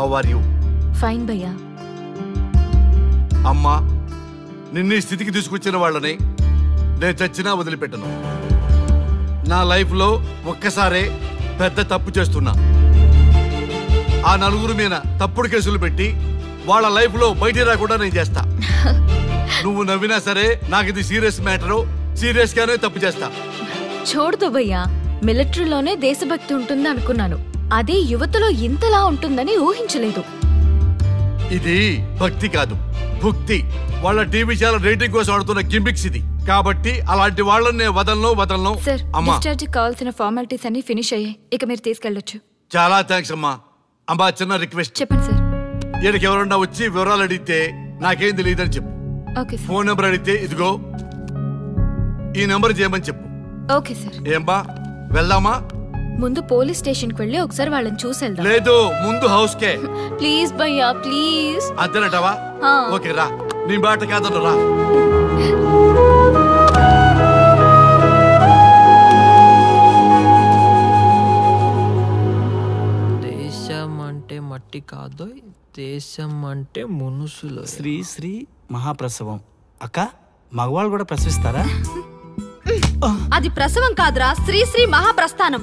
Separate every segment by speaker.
Speaker 1: How are you?
Speaker 2: Fine భయ్యా.
Speaker 1: అమ్మా, నిన్ను ఈ స్థితికి తీసుకొచ్చిన వాళ్ళని నేను చచ్చినా వదిలిపెట్టను. నా లైఫ్లో ఒక్కసారే పెద్ద తప్పు చేస్తున్నా. ఆ నలుగురు మీద తప్పుడు కేసులు పెట్టి వాళ్ళ లైఫ్లో బయట రాకుండా నేను చేస్తా. నువ్వు నవ్వినా సరే నాకు ఇది సీరియస్ మ్యాటరు, సీరియస్ గానే తప్పు చేస్తా.
Speaker 2: చూడదు భయ్యా, మిలిటరీలోనే దేశభక్తి ఉంటుంది అనుకున్నాను, అదే యువతలో ఇంతలా ఉంటుందని ఊహించలేదు.
Speaker 1: ఇది భక్తి కాదు, భుక్తి. వాళ్ళ టీవీ ఛానల్ రేటింగ్ కోసం ఆడుతున్న గిమిక్స్ ఇది. కాబట్టి అలాంటి వాళ్ళని వదలను.
Speaker 2: సార్, డిశ్చార్జ్ కావాల్సిన ఫార్మాలిటీస్ అన్ని ఫినిష్ అయ్యాయి, ఇక మీరు తీసుకెళ్లొచ్చు.
Speaker 1: చాలా థ్యాంక్స్ అమ్మా. అమ్మా, చిన్న రిక్వెస్ట్.
Speaker 2: చెప్పండి సార్.
Speaker 1: ఈయనకి ఎవరన్నా వచ్చి వివరాలు అడిగితే నాకేం తెలియదని చెప్పు.
Speaker 2: Okay sir.
Speaker 1: ఫోన్ నెంబర్ అడిగితే ఇదిగో ఈ నెంబర్ చేయమని చెప్పు.
Speaker 2: Okay sir.
Speaker 1: ఏంబా, వెళ్దామా?
Speaker 2: ముందు పోలీస్ స్టేషన్ కి వెళ్ళి ఒకసారి వాళ్ళని చూసేద్దాం.
Speaker 1: లేదు, ముందు హౌస్ కే.
Speaker 2: ప్లీజ్ భయ్యా, ప్లీజ్.
Speaker 1: అంతేనటవా? ఓకే రా, నీ బాట కాదను రా.
Speaker 3: దేశం అంటే మట్టి కాదు, దేశం అంటే మనుషులు.
Speaker 4: శ్రీ శ్రీ మహాప్రసవం. అక్క, మగవాళ్ళు కూడా ప్రసవిస్తారా?
Speaker 2: అది ప్రసవం కాదురా, శ్రీ శ్రీ మహాప్రస్థానం.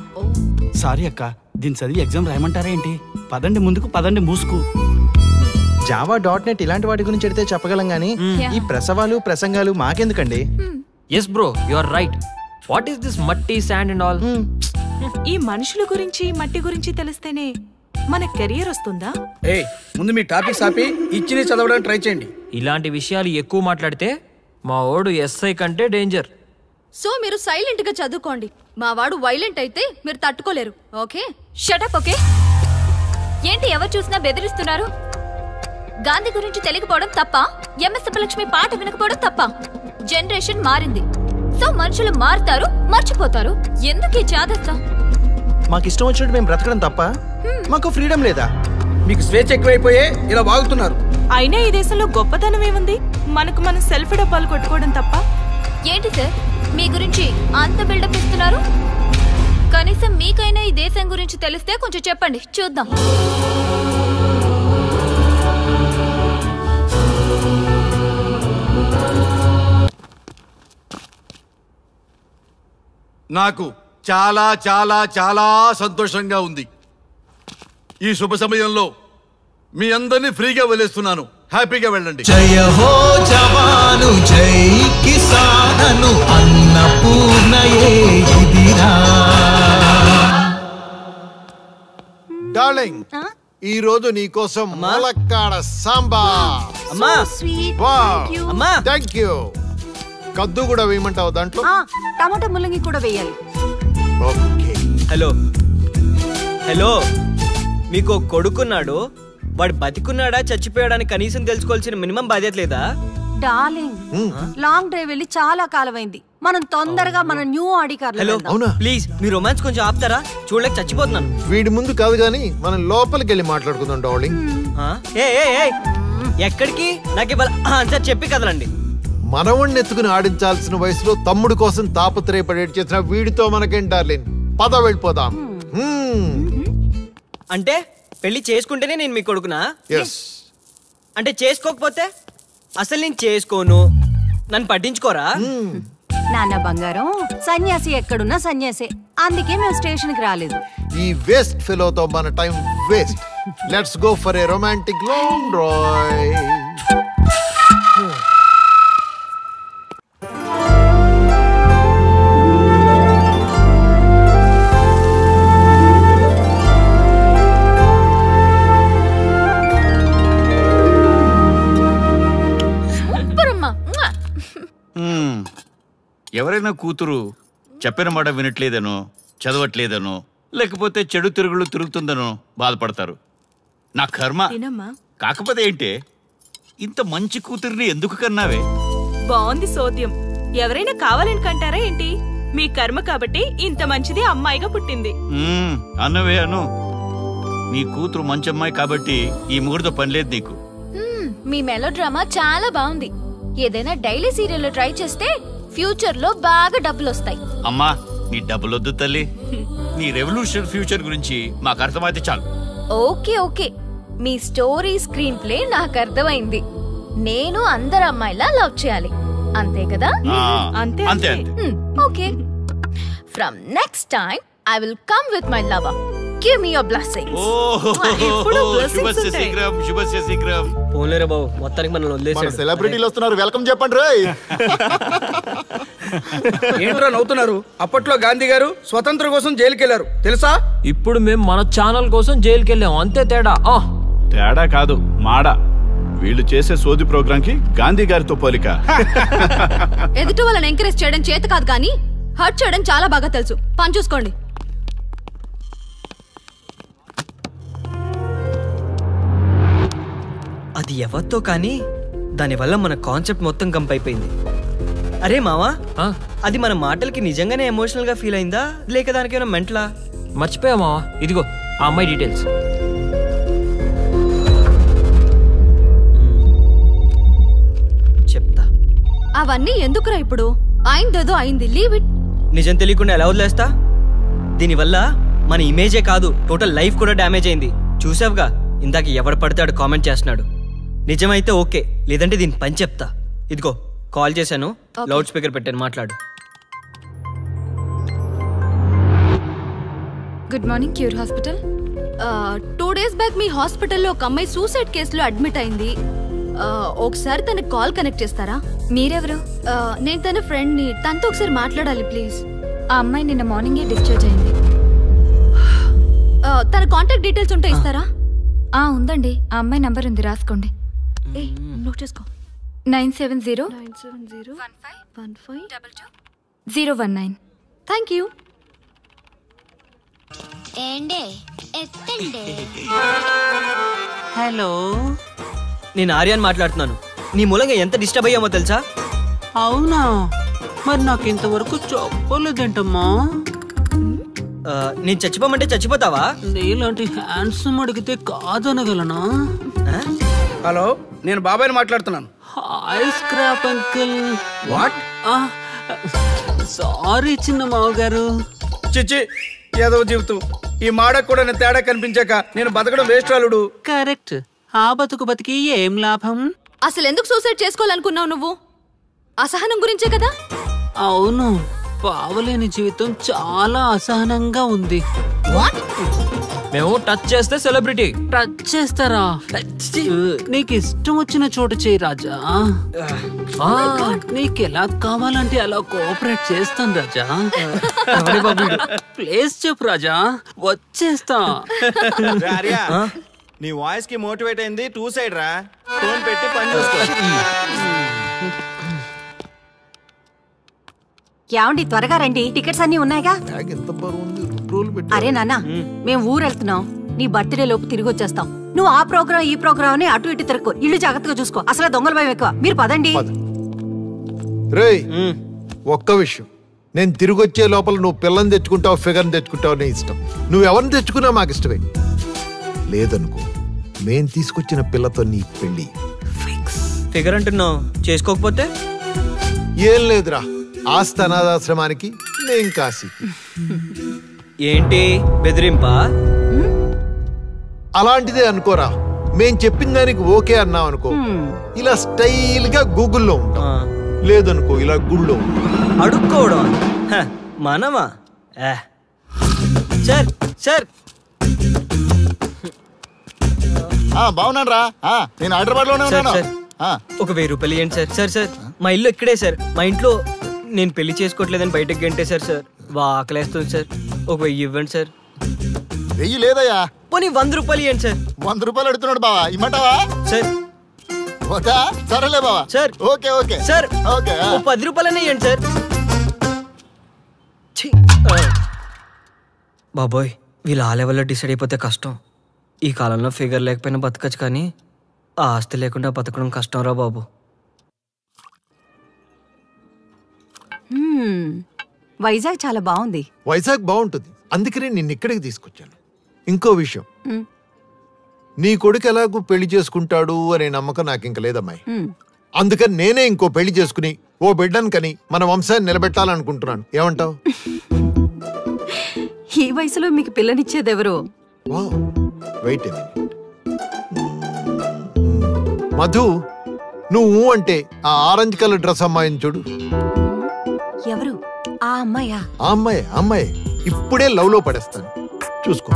Speaker 4: సారీ అక్క, దీన్ని చదివి ఎగ్జామ్ రాయమంటారా ఏంటి? పదండి ముందుకు, పదండి మూసుకు.
Speaker 5: java.net ఇలాంటి వాటి గురించి అడిగితే చెప్పగలం గానీ ఈ ప్రసవాలు ప్రసంగాలు మాకెందుకండి?
Speaker 3: Yes bro, you are right. What is this matti, sand and all?
Speaker 6: ఈ మనుషుల గురించి మట్టి గురించి తెలిస్తేనే మన కెరియర్ వస్తుందా?
Speaker 7: ముందు మీ టాపిక్స్ ఆపి ఇచ్చి చదవడానికి ట్రై చేయండి.
Speaker 3: ఇలాంటి విషయాలు ఎక్కువ మాట్లాడితే మా ఓడు ఎస్ఐ కంటే డేంజర్.
Speaker 2: సో మీరు సైలెంట్ గా చదువుకోండి. మా వాడు వైలెంట్ అయితే మీరు తట్టుకోలేరు. Okay, shut up. ఓకే, ఏంటి ఎవరు చూసినా బెదిరిస్తున్నారు? గాంధీ గురించి తెలియకపోవడం తప్ప? ఎంఎస్ సుబ్బలక్ష్మి పాట వినకపోవడం తప్ప? జనరేషన్ మారింది, సో మనుషులు మారుతారు, మర్చిపోతారు. ఎందుకు ఈ చాదస్తం?
Speaker 5: మాకు ఇష్టం వచ్చినట్టు మేము బ్రతకడం తప్ప? మాకు ఫ్రీడమ్ లేదా?
Speaker 7: మీకు స్వేచ్ఛ ఎక్కువైపోయే ఇలా వాగుతున్నారు.
Speaker 6: అయినా ఈ దేశంలో గొప్పతనం ఏముంది? మనకు మనం సెల్ఫ్ డబ్బాలు కొట్టుకోవడం తప్ప?
Speaker 2: ఏంటి సార్ మీ గురించి అంత బిల్డప్ ఇస్తున్నారు? కనీసం మీకైనా ఈ దేశం గురించి తెలిస్తే కొంచెం చెప్పండి, చూద్దాం.
Speaker 1: నాకు చాలా చాలా చాలా సంతోషంగా ఉంది. ఈ శుభ సమయంలో మీ అందరినీ ఫ్రీగా వదిలేస్తున్నాను. హ్యాపీగా వెళ్ళండి.
Speaker 8: జయ హో జవాను, జై కిసాను, అన్నపూర్ణయే ఇదిరా.
Speaker 9: డార్లింగ్, ఈ రోజు నీకోసం ములక్కాడ సాంబా.
Speaker 6: అమ్మా,
Speaker 9: అమ్మా, థ్యాంక్ యూ. కద్దు కూడా వేయమంటావు దాంట్లో?
Speaker 6: టమాటా ముల్లంగి కూడా వేయాలి.
Speaker 9: ఓకే.
Speaker 10: హలో హలో, మీకు కొడుకున్నాడు, వాడు బతికున్నాడా చచ్చిపోయాడని కనీసం తెలుసుకోవాల్సిన మినిమం బాధ్యత లేదా?
Speaker 6: డార్లింగ్, లాంగ్ డ్రైవ్ వెళ్ళి చాలా కాలమైంది, మనం తొందరగా మన new Audi car.
Speaker 10: Hello, please me romance కొంచెం ఆపుతారా? చూడలేక చచ్చిపోతున్నాను.
Speaker 9: వీడి ముందు కాదు గానీ మనం లోపలికి వెళ్ళి మాట్లాడుకుందాం డార్లింగ్.
Speaker 10: ఎక్కడికి? నాకు ఇవాళ ఆన్సర్ చెప్పి కదలండి.
Speaker 9: మనవణ్ణి ఎత్తుకుని ఆడించాల్సిన వయసులో తమ్ముడు కోసం తాపత్రయపడేట్ చేసిన వీడితో మనకేం డార్లింగ్? పద వెళ్ళిపోదాం.
Speaker 10: అంటే పెళ్లి చేసుకుంటేనే నేను మీ కొడుకునా? అంటే చేసుకోకపోతే? అసలు నేను చేసుకోను, నన్ను పట్టించుకోరా?
Speaker 6: నాన్న బంగారం, సన్యాసి ఎక్కడున్నా సన్యాసే, అందుకే మేము స్టేషన్ కి రాలేదు.
Speaker 9: ఈ వేస్ట్ ఫెలోతో మన time waste. Let's go for a romantic long drive.
Speaker 11: ఎవరైనా కూతురు చెప్పిన మాట వినట్లేదనో, చదవట్లేదనో, లేకపోతే చెడు తిరుగులు తిరుగుతుందనో బాధపడతారు. నా కర్మ. కాకపోతే ఏంటే, ఇంత మంచి కూతురిని ఎందుకు కన్నావే?
Speaker 6: బాగుంది సోద్యం. ఎవరైనా కావాలని కంటారా ఏంటి? మీ కర్మ కాబట్టి ఇంత మంచిది అమ్మాయిగా పుట్టింది.
Speaker 11: అన్నవే అను. నీ కూతురు మంచి అమ్మాయి కాబట్టి ఈ ముగ్గురితో పనిలేదు నీకు.
Speaker 2: మీ మెలో డ్రామా చాలా బాగుంది. ఏదైనా డైలీ సీరియల్ ట్రై చేస్తే ఫ్యూచర్ లో బాగా డబ్బులు వస్తాయి.
Speaker 11: అమ్మా, నీ డబ్బులొద్దు తల్లి. నీ రెవల్యూషన్ ఫ్యూచర్ గురించి మాకు అర్థమైతే చాలు.
Speaker 2: ఓకే ఓకే, మీ స్టోరీ స్క్రీన్ ప్లే నాకు అర్థమైంది. నేను అందరు అమ్మాయిలా లవ్ చేయాలి, అంతే కదా?
Speaker 11: అంతే అంతే.
Speaker 2: Okay, from next time I will come with my lover. Give me your blessings.
Speaker 11: శుభస్య శీఘ్రం.
Speaker 10: పోలేరా బాబు, మొత్తానికి మనల్ని వదిలేసాడు.
Speaker 9: సెలబ్రిటీలు వస్తున్నారు, వెల్కమ్ చెప్పండి రే.
Speaker 7: ఏంట్రా నవ్వుతున్నారు? అప్పట్లో గాంధీ గారు స్వతంత్రం కోసం జైలుకి వెళ్ళారు తెలుసా?
Speaker 3: ఇప్పుడు మేము మన ఛానల్ కోసం జైలుకి వెళ్ళాం, అంతే తేడా.
Speaker 12: తేడా కాదు, మాడ. వీళ్ళు చేసే సోది ప్రోగ్రామ్ కి గాంధీ గారితో పోలిక.
Speaker 2: ఎదుటి వాళ్ళని ఎంకరేజ్ చేయడం చేత కాదు, కానీ హర్ట్ చేయడం చాలా బాగా తెలుసు. పని చూసుకోండి.
Speaker 10: అది ఎవరితో కానీ దానివల్ల మన కాన్సెప్ట్ మొత్తం కంప్ అయిపోయింది. అరే మావా, అది మన మాటలకి నిజంగానే ఎమోషనల్ గా ఫీల్ అయిందా లేక దానికైనా మెంటలా?
Speaker 3: మర్చిపోయా మావా, ఇదిగో ఆ అమ్మాయి డీటెయిల్స్.
Speaker 10: చెప్తా.
Speaker 2: అవన్నీ ఎందుకురా ఇప్పుడు? అయిందేదో అయింది, లీవ్ ఇట్.
Speaker 10: నిజం తెలియకుండా ఎలా వదిలేస్తా? దీనివల్ల మన ఇమేజే కాదు, టోటల్ లైఫ్ కూడా డ్యామేజ్ అయింది. చూసావుగా, ఇందాక ఎవడు పడితే కామెంట్ చేస్తున్నాడు. నిజమైతే ఓకే, లేదంటే దీని పని చెప్తా. ఇదిగో కాల్ చేశాను, లౌడ్ స్పీకర్ పెట్టాను, మాట్లాడు.
Speaker 2: Good morning, Cure hospital. 2 days back మీ హాస్పిటల్లో ఒక అమ్మాయి సూసైడ్ కేసులో అడ్మిట్ అయింది. ఒకసారి తనకి కాల్ కనెక్ట్ చేస్తారా? మీరెవరు? నేను తన ఫ్రెండ్ని, తనతో ఒకసారి మాట్లాడాలి ప్లీజ్. ఆ అమ్మాయి నిన్న మార్నింగే డిశ్చార్జ్ అయింది. తన కాంటాక్ట్ డీటెయిల్స్ ఉంటే ఇస్తారా? ఉందండి, ఆ అమ్మాయి నంబర్ ఉంది, రాసుకోండి. నోట్ చేసుకో. 970-15-019. Thank you.
Speaker 13: హలో,
Speaker 10: నేను ఆర్యాన్ మాట్లాడుతున్నాను. నీ మూలంగా ఎంత డిస్టర్బ్ అయ్యామో తెలుసా?
Speaker 13: అవునా? మరి నాకు ఇంతవరకు చెప్పలేదేంటమ్మా?
Speaker 10: నేను చచ్చిపోమంటే చచ్చిపోతావా?
Speaker 13: నీలాంటి హ్యాండ్సమ్ అడిగితే కాదనగలనా?
Speaker 7: హలో, నేను బాబాయ్ని మాట్లాడుతున్నాను.
Speaker 13: Hi scrap uncle.
Speaker 7: What?
Speaker 13: Sorry చిన్న మావగారు.
Speaker 7: చిచ్చి, ఏదో జీవితం. ఈ మాడకు కూడా నేను తేడా కనిపించాక నేను బతకడం వేస్ట్ రాలుడు.
Speaker 13: కరెక్ట్. ఆ బతికి ఏం లాభం?
Speaker 2: అసలు ఎందుకు సూసైడ్ చేసుకోవాలనుకున్నావు నువ్వు? అసహనం గురించే కదా?
Speaker 13: అవును, పావలేని జీవితం చాలా అసహనంగా ఉంది.
Speaker 3: మేము టచ్ చేస్తే సెలబ్రిటీ.
Speaker 13: టచ్ చేస్తారా? నీకు ఇష్టం వచ్చిన చోటు చేయి రాజా. నీకు ఎలా కావాలంటే అలా కోఆపరేట్ చేస్తాను రాజా. ప్లేస్ చెప్పు రాజా, వచ్చేస్తా.
Speaker 5: నీ వాయిస్ కి మోటివేట్ అయింది 2 సైడ్ రా. ఫోన్ పెట్టి పని చూసుకో.
Speaker 14: ఏమండి, త్వరగా రండి, టికెట్స్ అన్ని ఉన్నాయిగా. అరే నాన్న, మేము ఊరు వెళ్తున్నాం. నీ బర్త్డే లోపు తిరిగి వచ్చేస్తాం. నువ్వు ఆ ప్రోగ్రామ్ ఈ ప్రోగ్రామ్ అని అటు ఇటు తిరగకు. ఇల్లు జాగ్రత్తగా చూసుకో. అసలు దొంగల భయం ఎక్కువ. మీరు పదండి.
Speaker 9: రేయ్, ఒక్క విషయం, నేను తిరిగి వచ్చే లోపల నువ్వు పిల్లని తెచ్చుకుంటావు, ఫిగర్ని తెచ్చుకుంటావు, నీ ఇష్టం. నువ్వు ఎవరిని తెచ్చుకున్నా మాకు ఇష్టమే. లేదనుకో, మేం తీసుకొచ్చిన పిల్లతో నీ పెళ్లి ఫిక్స్.
Speaker 10: ఫిగర్ అంటున్నావు, చేసుకోకపోతే?
Speaker 9: ఏం లేదురా, ఆస్తి అనాథాశ్రమానికి, నేను కాశీకి.
Speaker 10: ఏంటి బెదిరింపా?
Speaker 9: అలాంటిదే అనుకోరా. మేం చెప్పిన దానికి ఓకే అన్నావు అనుకో, ఇలా స్టైల్ గా గూగుల్లో ఉంటాం. లేదనుకో, ఇలా గుళ్ళో
Speaker 10: అడుక్కోవడం మనమా? సార్ సార్
Speaker 5: బాగున్నాను రా. నేను హైదరాబాద్ లోనే ఉన్నాను.
Speaker 10: ఒక 1000 రూపాయలు ఇవ్వండి సార్. సార్ సార్, మా ఇల్లు ఇక్కడే సార్. మా ఇంట్లో నేను పెళ్లి చేసుకోవట్లేదని బయటకు గంటేశారు సార్. ఆకలేస్తుంది సార్. ఒక 1000 ఇవ్వండి సార్.
Speaker 5: 1000 లేదయ్యా.
Speaker 10: పోనీ 100 రూపాయలు ఇవ్వండి సార్.
Speaker 5: 100 రూపాయలు అడుగుతున్నాడు బావా, ఇమ్మంటావా?
Speaker 10: సార్
Speaker 5: ఓకే, సరేలే బావా.
Speaker 10: Sir
Speaker 5: okay okay
Speaker 10: sir.
Speaker 5: Okay,
Speaker 10: 10 రూపాయలనే ఇవ్వండి సార్. బాబోయ్, వీళ్ళు ఆ లెవెల్లో డిసైడ్ అయిపోతే కష్టం. ఈ కాలంలో ఫిగర్ లేకపోయినా బతకచ్చు, కానీ ఆ ఆస్తి లేకుండా బతకడం కష్టం రా బాబు.
Speaker 14: వైజాగ్ చాలా బాగుంది.
Speaker 9: వైజాగ్ బాగుంటుంది, అందుకనే నిన్ను ఇక్కడికి తీసుకొచ్చాను. ఇంకో విషయం, నీ కొడుకు ఎలాగూ పెళ్లి చేసుకుంటాడు అనే నమ్మకం నాకు ఇంక లేదమ్మాయి. అందుకని నేనే ఇంకో పెళ్లి చేసుకుని ఓ బిడ్డను కని మన వంశాన్ని నిలబెట్టాలనుకుంటున్నాను. ఏమంటావు?
Speaker 14: ఈ వయసులో మీకు పిల్లనిచ్చేదెవరు?
Speaker 9: వెయిట్. మధు నువ్వు అంటే ఆ ఆరెంజ్ కలర్ డ్రెస్ అమ్మాయిని చూడు.
Speaker 14: ఎవరు ఆ అమ్మాయా?
Speaker 9: ఆ అమ్మాయి ఇప్పుడే లవ్ లో పడేస్తాను, చూసుకో.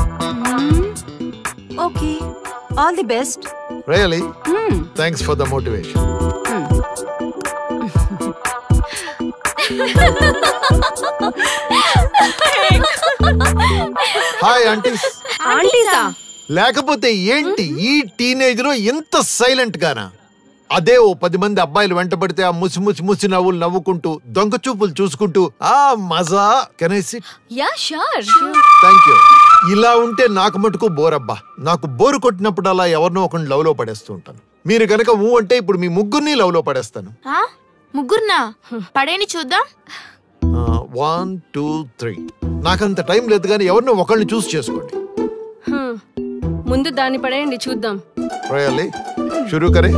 Speaker 14: Okay, all the best.
Speaker 9: Really thanks for the motivation. Hi aunties.
Speaker 6: ఆంటీసా?
Speaker 9: లేకపోతే ఏంటి ఈ టీనేజ్ లో ఇంత సైలెంట్ గానా? అదే ఓ 10 మంది అబ్బాయిలు వెంటబడితే ఆ ముసి నవ్వులు నవ్వుకుంటూ దొంగ చూపులు చూసుకుంటూ ఆ మజా. Can I SIT?
Speaker 2: Yeah sure.
Speaker 9: Thank you. ఇలా ఉంటే నాకు మటుకు బోరబ్బా. నాకు బోరు కొట్టినప్పుడు అలా ఎవరినో ఒకరిని లవ్ లో పడేస్తూ ఉంటాను. మీరు గనక అంటే ఇప్పుడు మీ ముగ్గురిని లవ్ లో పడేస్తాను.
Speaker 15: ముగ్గురునా? పడేని చూద్దాం.
Speaker 9: 1 2 3. నాకంత టైం లేదు కానీ ఎవరినో ఒకరిని చూస్ చేసుకోండి.
Speaker 15: ముందు దాన్ని పడేయండి చూద్దాం.
Speaker 9: రియల్లీ? షురూ కరే.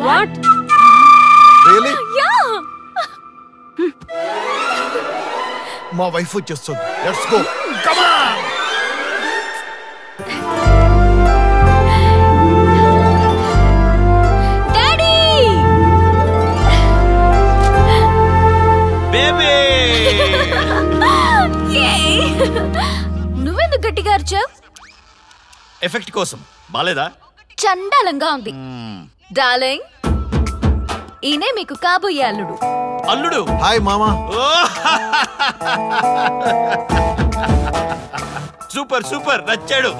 Speaker 15: What?
Speaker 9: Really?
Speaker 15: Yeah.
Speaker 9: మా వైఫ్ వచ్చేస్తుంది. Let's go. Come on.
Speaker 2: Daddy!
Speaker 11: Baby!
Speaker 2: నువ్వెందుకు గట్టిగా అరిచావ్?
Speaker 11: ఎఫెక్ట్ కోసం. బాలేదా?
Speaker 2: చండాలంగా ఉంది. డార్లింగ్, ఈయనే మీకు కాబోయే అల్లుడు.
Speaker 11: అల్లుడు?
Speaker 9: హాయ్ మామా.
Speaker 11: సూపర్ సూపర్, నచ్చాడు.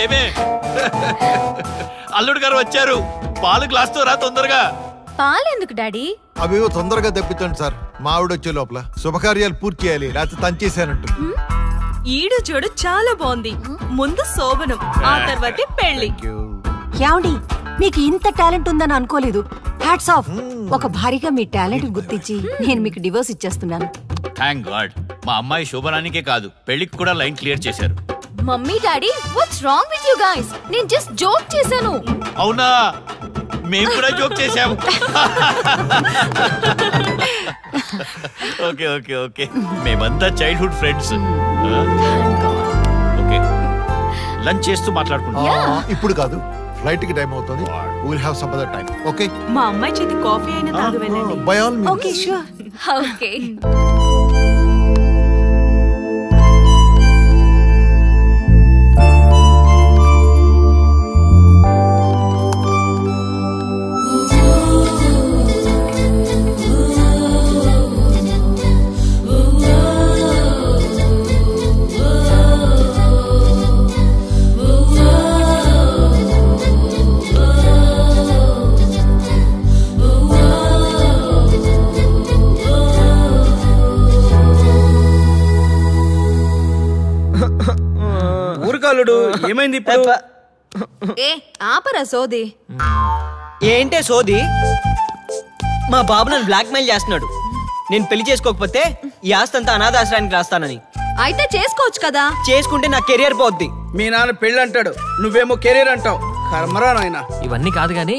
Speaker 11: ఏమే, అల్లుడు గారు వచ్చారు. పాలు గ్లాస్ తో రా తొందరగా.
Speaker 2: పాలెందుకు డాడీ?
Speaker 9: అవేవో తొందరగా తెప్పించండి సార్. మా ఆవిడ వచ్చే లోపల శుభకార్యాలు పూర్తి చేయాలి, లేకపోతే తంచేసానంటు.
Speaker 6: ఈడు చూడు చాలా బాగుంది. ముందు శోభనం, ఆ తర్వాతే పెళ్లి.
Speaker 14: ఏమండి, మీకు ఇంత టాలెంట్ ఉందని అనుకోలేదు. Hats off. ఒక భారీగా మీ టాలెంట్ గుర్తించి నేను మీకు డివోర్స్ ఇచ్చేస్తున్నాను.
Speaker 11: Thank God. మా అమ్మాయి శోభనానికే కాదు, పెళ్లికి కూడా లైన్ క్లియర్ చేశారు.
Speaker 2: Mummy daddy, what's wrong with you guys? నేను జస్ట్ జోక్ చేశాను.
Speaker 11: అవునా? మేము కూడా జోక్ చేశాము. ఓకే ఓకే ఓకే, మేమంతా చైల్డ్హుడ్ ఫ్రెండ్స్. ఓకే, లంచ్ చేస్తూ మాట్లాడుకుంటాం.
Speaker 9: ఇప్పుడు కాదు, ఫ్లైట్ కి టైం అవుతుంది. Will have some other time. Okay?
Speaker 6: మా అమ్మాయి చేతి కాఫీ అయినా తాగు వెళ్ళండి.
Speaker 9: By all means.
Speaker 14: Okay sure.
Speaker 2: Okay.
Speaker 7: ఊరుకాలుడు ఏమైంది ఇప్పుడు?
Speaker 2: ఏ ఆపరా సోది.
Speaker 10: ఏంటే సోది? మా బాబు నన్ను బ్లాక్ మెయిల్ చేస్తున్నాడు. నేను పెళ్లి చేసుకోకపోతే ఈ ఆస్తి అంతా అనాథాశ్రయానికి రాస్తానని.
Speaker 2: అయితే చేసుకోవచ్చు కదా.
Speaker 10: చేసుకుంటే నా కెరియర్ పోద్ది.
Speaker 7: మీ నాన్న పెళ్ళి అంటాడు, నువ్వేమో కెరీర్ అంటావు. కర్మరా నాయన.
Speaker 3: ఇవన్నీ కాదు గాని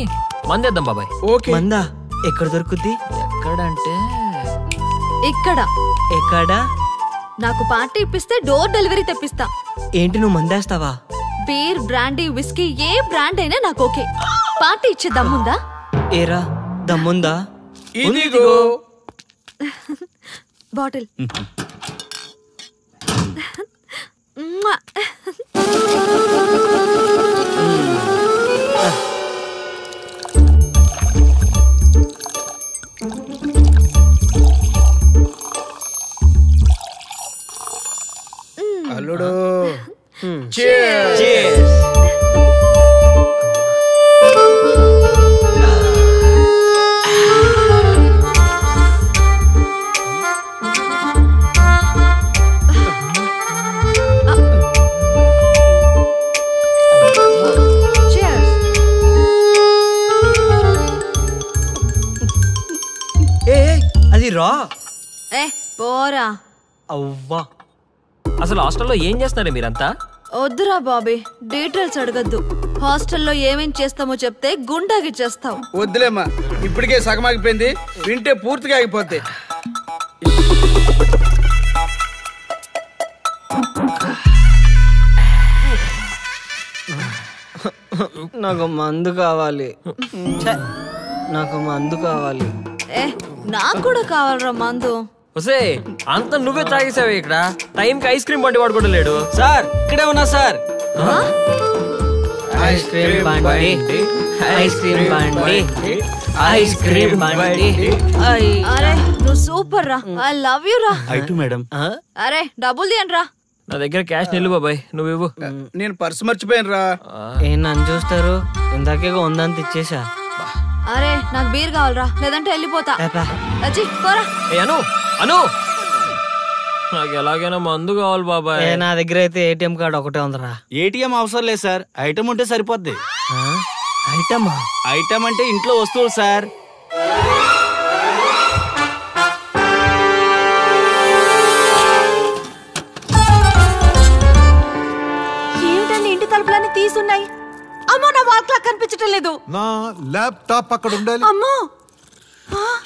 Speaker 3: మందేద్దాం బాబాయ్.
Speaker 7: ఓకే.
Speaker 10: మందా ఎక్కడ దొరుకుద్ది?
Speaker 3: ఎక్కడంటే
Speaker 2: ఇక్కడ.
Speaker 10: ఎక్కడ?
Speaker 2: నాకు పార్టీ ఇప్పిస్తే డోర్ డెలివరీ తెప్పిస్తా.
Speaker 10: ఏంటి, నువ్వు మందేస్తావా?
Speaker 2: బీర్, బ్రాండీ, విస్కీ ఏ బ్రాండ్ అయినా నాకు ఓకే. పార్టీ ఇచ్చే దమ్ముందా?
Speaker 10: ఏరా దమ్ముందా?
Speaker 7: ఇదిగో
Speaker 2: బాటిల్.
Speaker 7: అల్లుడు.
Speaker 10: అది రా.
Speaker 2: ఏ పోరా.
Speaker 3: అవ్వా, అసలు హాస్టల్లో ఏం చేస్తున్నారే మీరంతా?
Speaker 2: వద్దురా బాబీ, డీటెయిల్స్ అడగద్దు. హాస్టల్లో ఏమేం చేస్తామో చెప్తే గుండాకి చేస్తావు.
Speaker 7: వద్దులేమ్మా, ఇప్పటికే సగం ఆగిపోయింది, వింటే పూర్తిగా ఆగిపోద్ది.
Speaker 10: నాకు మందు కావాలి. నాకు మందు కావాలి.
Speaker 2: ఏ నాకు కూడా కావాలరా మందు.
Speaker 3: ఒసే అంత నువ్వే తాగేసావే ఇక్కడ. టైంకి ఐస్ క్రీమ్ బండి వాడు కూడా లేడు.
Speaker 10: సార్ ఇక్కడే ఉన్నా సార్. ఐస్ క్రీమ్ బండి, ఐస్ క్రీమ్ బండి, ఐస్ క్రీమ్ బండి.
Speaker 2: అరే నువ్వు సూపర్ రా, ఐ లవ్ యు రా.
Speaker 4: ఐటు మేడం.
Speaker 2: అరే డబ్బులు తీయండి రా.
Speaker 3: నా దగ్గర క్యాష్ నిల్లు బాబాయ్, నువ్వు ఇవ్వు.
Speaker 7: నేను పర్సు మర్చిపోయాను రా.
Speaker 10: ఏం నన్ను చూస్తారు? ఇందాకే ఉందంత ఇచ్చేసా.
Speaker 2: అరే నాకు బీర్ కావాలరా, లేదంటే వెళ్ళిపోతా. అచ్చి పోరా.
Speaker 3: ఏ అను అను, నాకు ఎలాగైనా మందు కావాలి బాబాయ్.
Speaker 10: నా దగ్గర అయితే ఏటీఎం కార్డు ఒకటే ఉందరా.
Speaker 4: ఏటీఎం అవసరం లేదు సార్, ఐటమ్ ఉంటే సరిపోద్ది.
Speaker 10: ఐటమా?
Speaker 4: ఐటమ్ అంటే ఇంట్లో వస్తువులు సార్.
Speaker 14: ఏమిటండి ఇంటి తలుపులన్నీ తీసున్నాయి? అమ్మో నా వాల్ క్లాక్ కనిపించటం లేదు.
Speaker 9: నా ల్యాప్టాప్ అక్కడ ఉండాలి.
Speaker 14: అమ్మో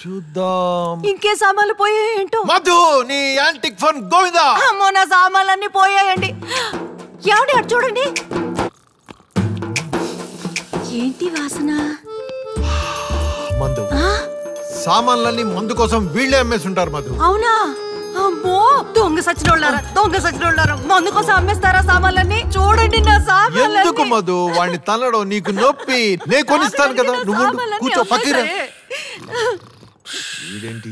Speaker 9: చూద్దాం.
Speaker 14: ఇంకే సామాన్లు పోయాయేంటో.
Speaker 9: మధు, నీ యాంటిక్ ఫోన్ గోవిందా.
Speaker 14: అమ్మో నా సామాన్లన్నీ పోయాయండి. ఏమండి అటు చూడండి. ఏంటి వాసన?
Speaker 9: మందు. సామాన్లన్నీ మందు కోసం వీళ్ళే అమ్మేస్తుంటారు మధు.
Speaker 14: అవునా? అమ్మో దొంగ సచ్చినోళ్ళారా, దొంగ సచ్చినోళ్ళారా, మందు కోసం అమ్మేస్తారా సామాన్లన్నీ? చూడండి నా సామాన్లు.
Speaker 9: ఎందుకు మధు వాడిని తనడం? నీకు నొప్పి, నేను కొనిస్తాను కదా. నువ్వు కూర్చో పక్కన. ఇదేంటి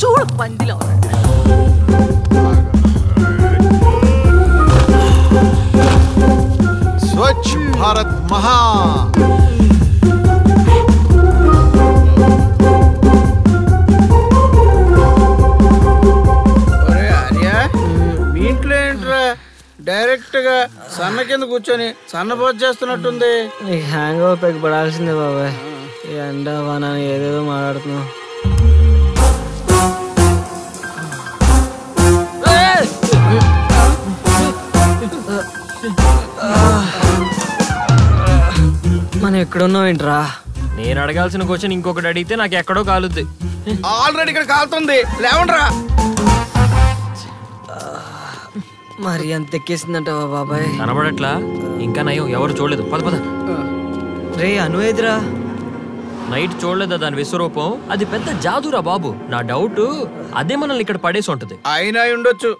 Speaker 14: చూడు పందిలో.
Speaker 9: స్వచ్ఛ భారత్ మహా.
Speaker 7: మీ ఇంట్లో ఏంట్రా డైరెక్ట్ గా సన్న కింద కూర్చొని సన్నబోతు చేస్తున్నట్టుంది.
Speaker 10: నీకు హ్యాంగ్ ఓవర్ పైకి పడాల్సిందే బాబాయ్. ఎండ వాన ఏదేదో మాట్లాడుతున్నావు. మనం ఎక్కడున్నావు ఏంట్రా?
Speaker 3: నేను అడగాల్సిన క్వశ్చన్ ఇంకొకటి అడిగితే నాకు ఎక్కడో కాలుద్ది.
Speaker 7: ఆల్రెడీ ఇక్కడ కాలుతుంది, లేవండ్రా.
Speaker 10: మరి అంత ఎక్కేసిందంటావా బాబాయ్?
Speaker 3: కనబడట్లా? ఇంకా నయం, ఎవరు చూడలేదు. పద పద.
Speaker 10: రే అను ఎదురా.
Speaker 3: నైట్ చూడలేదా దాని విశ్వరూపం? అది పెద్ద జాదురా బాబు. నా డౌట్ అదే మనల్ని ఇక్కడ పడేసి ఉంటది.
Speaker 7: అయినా ఉండొచ్చు.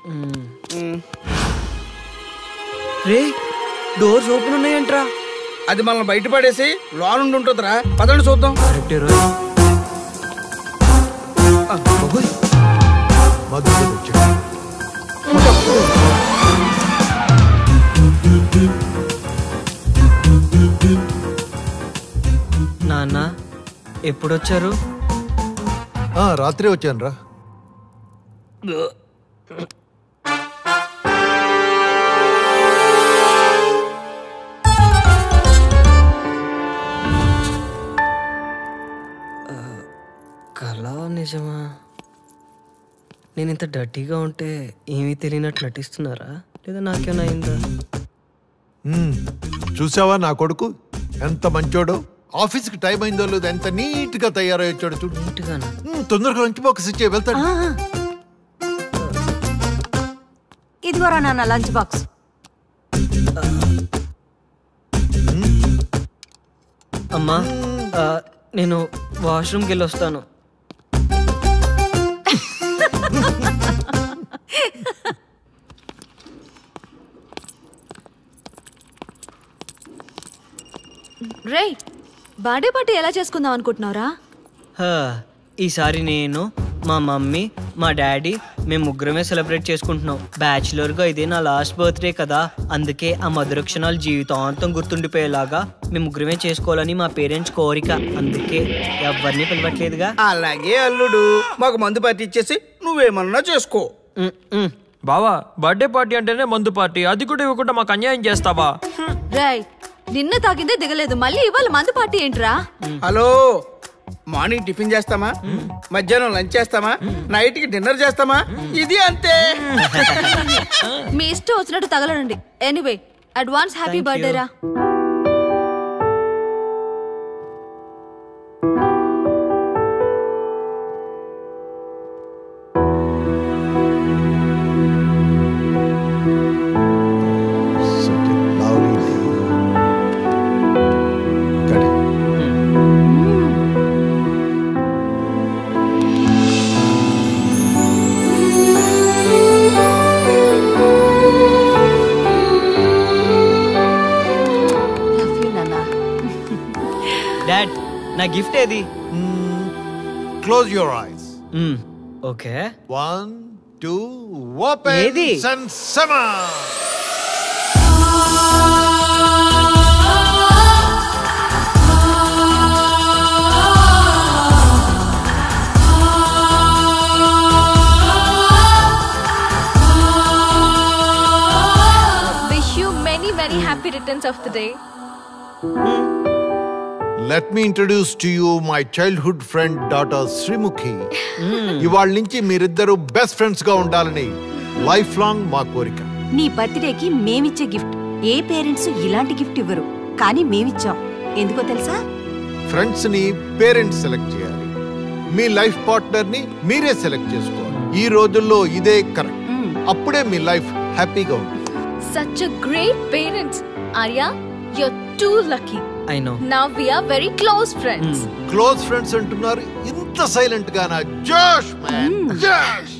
Speaker 10: రే డోర్స్ ఓపెన్ ఉన్నాయంట్రా.
Speaker 7: అది మనల్ని బయట పడేసి లోనుండి ఉంటుందిరా. పదండి చూద్దాం.
Speaker 10: నాన్న ఎప్పుడొచ్చారు?
Speaker 9: రాత్రి వచ్చాను రా.
Speaker 10: కళ నిజమా? నేను ఇంత డర్టీగా ఉంటే ఏమీ తెలియనట్టు నటిస్తున్నారా, లేదా నాకేమైనా అయిందా?
Speaker 9: చూసావా నా కొడుకు ఎంత మంచోడో? ఆఫీస్కి టైం అయిందో లేదు, ఎంత నీట్ గా తయారై వచ్చాడు చూడు. తొందరగా లంచ్ బాక్స్ ఇచ్చే వెళ్తాడు.
Speaker 14: ఇదిగోరా నాన్న లంచ్ బాక్స్.
Speaker 10: అమ్మా నేను వాష్రూమ్కి వెళ్ళి వస్తాను.
Speaker 2: రే బర్త్డే పార్టీ ఎలా చేసుకుందాం అనుకుంటున్నారా?
Speaker 10: ఈసారి నేను, మా మమ్మీ, మా డాడీ మేము ముగ్గురమే సెలబ్రేట్ చేసుకుంటున్నాం. బ్యాచులర్గా ఇదే నా లాస్ట్ బర్త్డే కదా, అందుకే ఆ మధుర క్షణాలు జీవితాంతం గుర్తుండిపోయేలాగా మేము ముగ్గురమే చేసుకోవాలని మా పేరెంట్స్ కోరిక. అందుకే ఎవరిని పిలవట్లేదుగా.
Speaker 7: అలాగే అల్లుడు, మాకు మందు పార్టీ ఇచ్చేసి నువ్వేమన్నా చేసుకో.
Speaker 3: బావా బర్త్డే పార్టీ అంటేనే మందు పార్టీ, అది కూడా ఇవ్వకుండా మాకు అన్యాయం చేస్తావా?
Speaker 2: రై నిన్న తాగిందే దిగలేదు, మళ్ళీ ఇవాళ మందు పార్టీ ఏంట్రా?
Speaker 7: హలో, మార్నింగ్ టిఫిన్ చేస్తామా, మధ్యాహ్నం లంచ్ చేస్తామా, నైట్ కి డిన్నర్ చేస్తామా, ఇది అంతే.
Speaker 2: మీ ఇష్టం వచ్చినట్టు తగలనండి. ఎనీవే అడ్వాన్స్ హ్యాపీ బర్త్డే రా.
Speaker 10: డాడ్ నా గిఫ్ట్ ఏది?
Speaker 9: Close your eyes.
Speaker 10: Okay
Speaker 9: 1 2 open
Speaker 10: ఏది?
Speaker 9: అండ్ సమా.
Speaker 15: Wish you many happy returns of the day.
Speaker 9: Let me introduce to you my childhood friend daughter Srimukhi. ఇవాళ నుంచి మీరిద్దరూ బెస్ట్ ఫ్రెండ్స్ గా ఉండాలని లైఫ్ లాంగ్ మా కోరిక.
Speaker 14: నీ బర్త్డేకి మేమిచ్చే గిఫ్ట్ ఏ పేరెంట్స్ ఇలాంటి గిఫ్ట్ ఇవ్వరు, కానీ మేమిచ్చాం. ఎందుకో తెలుసా?
Speaker 9: ఫ్రెండ్స్ ని పేరెంట్స్ సెలెక్ట్ చేయాలి, మీ లైఫ్ పార్ట్నర్ ని మీరే సెలెక్ట్ చేసుకోవాలి. ఈ రోజుల్లో ఇదే కరెక్ట్. అప్పుడే మీ లైఫ్ హ్యాపీగా ఉంటుంది.
Speaker 15: Such a great parents. Arya, you're too lucky.
Speaker 10: I know.
Speaker 15: Now we are very close friends.
Speaker 9: Close friends అంటున్నారు, ఇంత సైలెంట్ గానా? జోష్ మ్యాన్, జోష్.